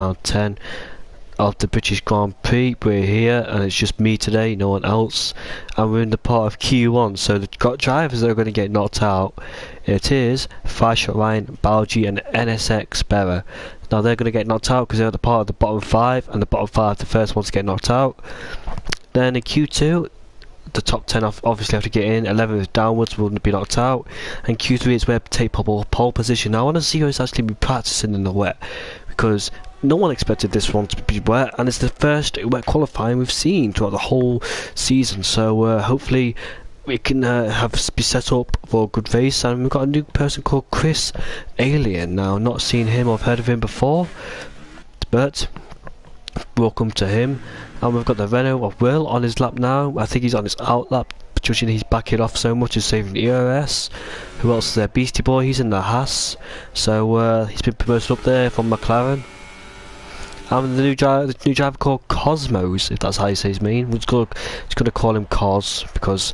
round 10 of the British Grand Prix. We're here and it's just me today, no one else, and we're in the part of Q1. So the drivers that are going to get knocked out, it is Five-Shot Ryan, Balji and NSX Berra. Now they're going to get knocked out because they're the part of the bottom 5, and the bottom 5 the first ones to get knocked out. Then in Q2 the top 10 obviously have to get in, 11th downwards will be knocked out, and Q3 is where take pole position. Now I want to see who's actually been practicing in the wet, because no one expected this one to be wet, and it's the first wet qualifying we've seen throughout the whole season. So hopefully we can be set up for a good race. And we've got a new person called Chris Alien. Now, not seen him or heard of him before, but welcome to him. And we've got the Renault of Will on his lap now. I think he's on his out lap, judging he's backing off so much, he's saving the ERS. Who else is there? Beastie Boy, he's in the Haas. So he's been promoted up there from McLaren. And the new driver called Cosmos, if that's how you say his name. We're just going to call him Cos, because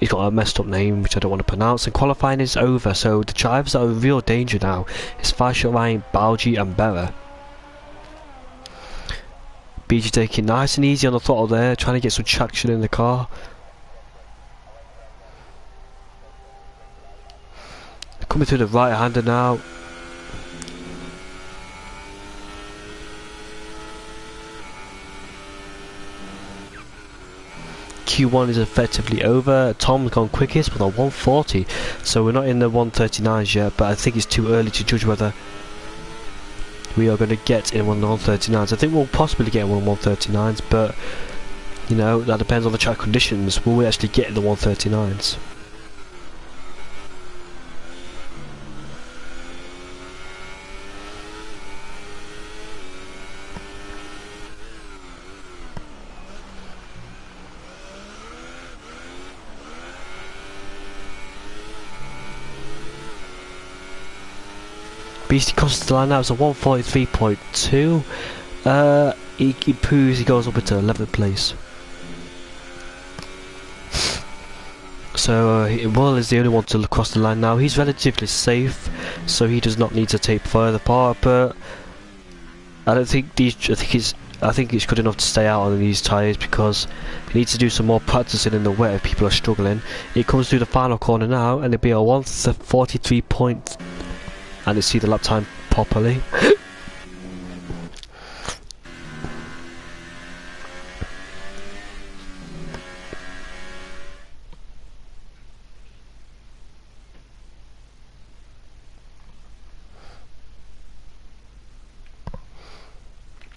he's got a messed up name which I don't want to pronounce. And qualifying is over, so the drivers that are in real danger now is Five-Shot Ryan, Balji and Berra. BG taking nice and easy on the throttle there, trying to get some traction in the car. Coming through the right-hander now. Q1 is effectively over. Tom's gone quickest with a 140, so we're not in the 139s yet, but I think it's too early to judge whether we are going to get in one of the 139s. I think we'll possibly get in one of the 139s, but you know, that depends on the track conditions. Will we actually get in the 139s? Beastie crosses the line now, it's a 143.2. He poos, he goes up into 11th place. So Will is the only one to cross the line now. He's relatively safe, so he does not need to take further apart, but I don't think I think it's good enough to stay out on these tyres, because he needs to do some more practicing in the wet if people are struggling. It comes through the final corner now, and it'll be a 143 point. And let's see the lap time properly.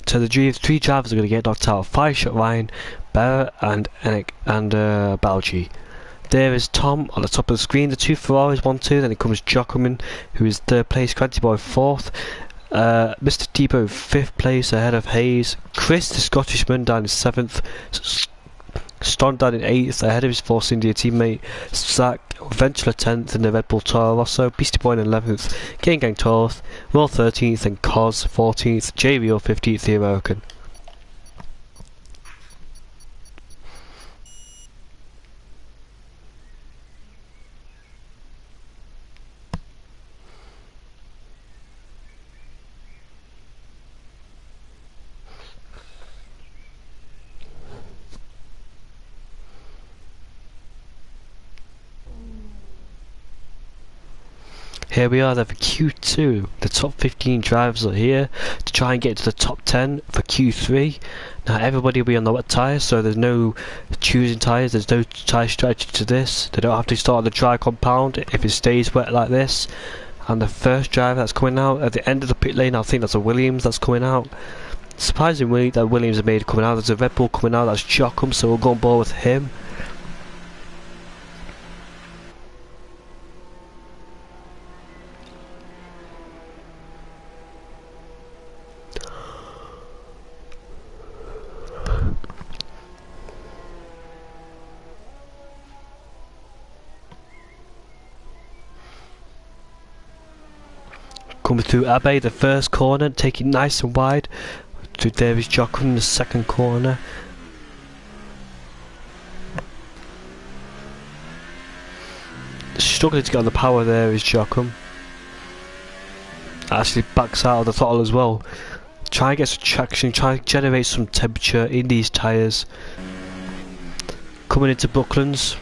So the three drivers are going to get knocked out: Five-Shot Ryan, Berra and Balji. There is Tom on the top of the screen, the two Ferraris 1-2, then it comes Jockerman, who is 3rd place, Cranty Boy 4th, Mr. Debo 5th place ahead of Hayes, Chris the Scottishman down in 7th, Ston down in 8th ahead of his Force India teammate, Zach Ventura 10th in the Red Bull Toro Rosso, Beastie Boy in 11th, Gang 12th, Will 13th and Cos 14th, JVO 15th, the American. Here we are there for Q2. The top 15 drivers are here to try and get to the top 10 for Q3. Now everybody will be on the wet tyres, so there's no choosing tyres, there's no tyre strategy to this. They don't have to start on the dry compound if it stays wet like this. And the first driver that's coming out at the end of the pit lane, I think that's a Williams that's coming out. Surprisingly that Williams have made coming out. There's a Red Bull coming out, that's Jockum, so we'll go on board with him. Coming through Abbey, the first corner, taking nice and wide. There is Jockum in the second corner. Struggling to get on the power there is Jockum. Actually backs out of the throttle as well. Try and get some traction, try and generate some temperature in these tyres. Coming into Brooklands,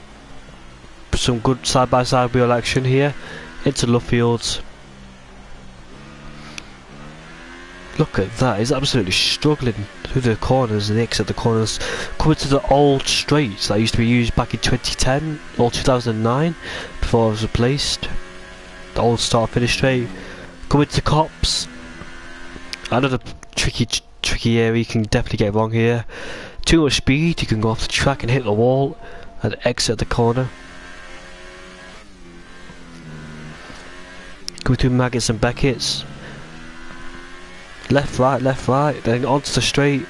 some good side-by-side wheel action here. Into Lovefields. Look at that, he's absolutely struggling through the corners and the exit the corners. Coming to the old straights that used to be used back in 2010 or 2009 before it was replaced. The old start-finish straight. Coming to Cops. Another tricky area you can definitely get wrong here. Too much speed, you can go off the track and hit the wall and exit the corner. Going through Maggots and Beckett's. Left, right, then onto the straight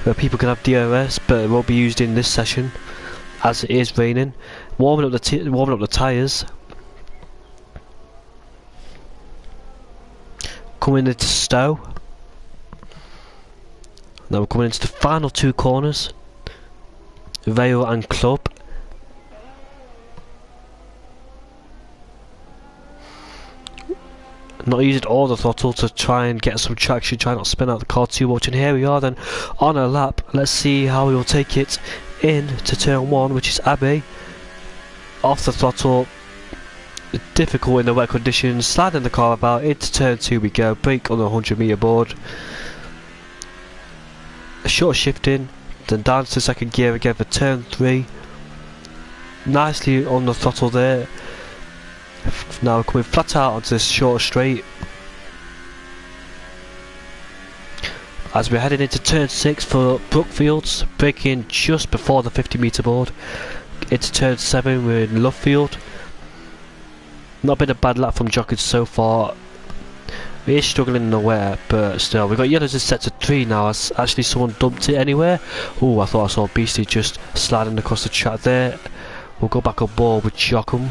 where people can have DRS, but it won't be used in this session as it is raining. Warming up the tyres. Coming into Stowe. Now we're coming into the final two corners. Vale and Club. Not using all the throttle to try and get some traction, try not to spin out the car too much. And here we are then on a lap. Let's see how we will take it in to turn 1, which is Abbey. Off the throttle. Difficult in the wet conditions. Sliding the car about. Into turn 2 we go. Brake on the 100-metre board. A short shifting. Then down to second gear again for turn 3. Nicely on the throttle there. Now we're coming flat out onto this short straight. As we're heading into turn 6 for Brookfields, braking just before the 50-metre board. Into turn 7 we're in Lovefield. Not been a bad lap from jockeys so far. We is struggling in the wet, but still, we've got yellows in sector 3 now. As actually someone dumped it anywhere. Oh, I thought I saw Beastie just sliding across the track there. We'll go back on board with Jockum.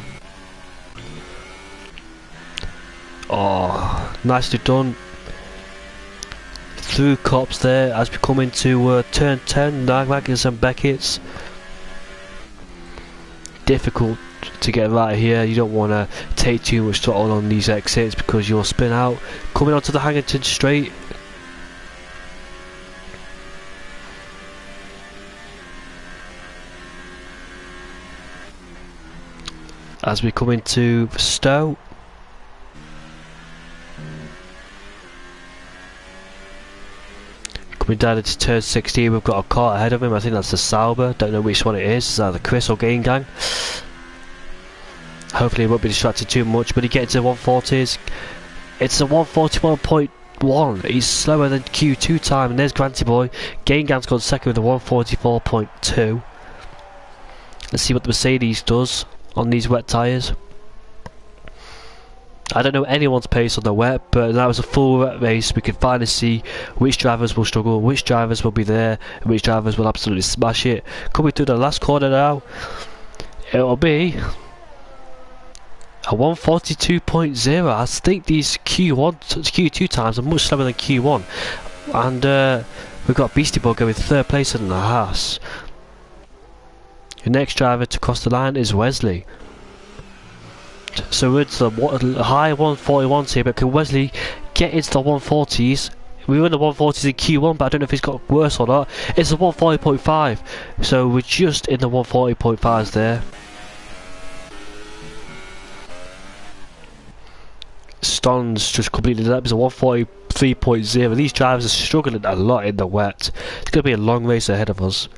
Oh, nicely done. Through Cops there as we come into turn 10, Maggots and Beckett's. Difficult to get right here. You don't want to take too much throttle on these exits because you'll spin out. Coming onto the Hangington straight. As we come into Stowe. Coming down into turn 16, we've got a car ahead of him. I think that's the Sauber. Don't know which one it is. It's either Chris or Gain Gang. Hopefully he won't be distracted too much. But he gets to 140s. It's a 141.1. He's slower than Q2 time. And there's Granty Boy. Gain Gang's got second with a 144.2. Let's see what the Mercedes does on these wet tyres. I don't know anyone's pace on the wet, but that was a full wet race. We can finally see which drivers will struggle, which drivers will be there, and which drivers will absolutely smash it. Coming through the last corner now, it'll be a 142.0. I think these Q2 times are much slower than Q1. And we've got Beastie Boy going third place in the Haas. The next driver to cross the line is Wesley. So we're into the high 141s here, but can Wesley get into the 140s? We were in the 140s in Q1, but I don't know if he's got worse or not. It's a 140.5, so we're just in the 140.5s there. Ston's just completely up. It's a 143.0. These drivers are struggling a lot in the wet. It's going to be a long race ahead of us.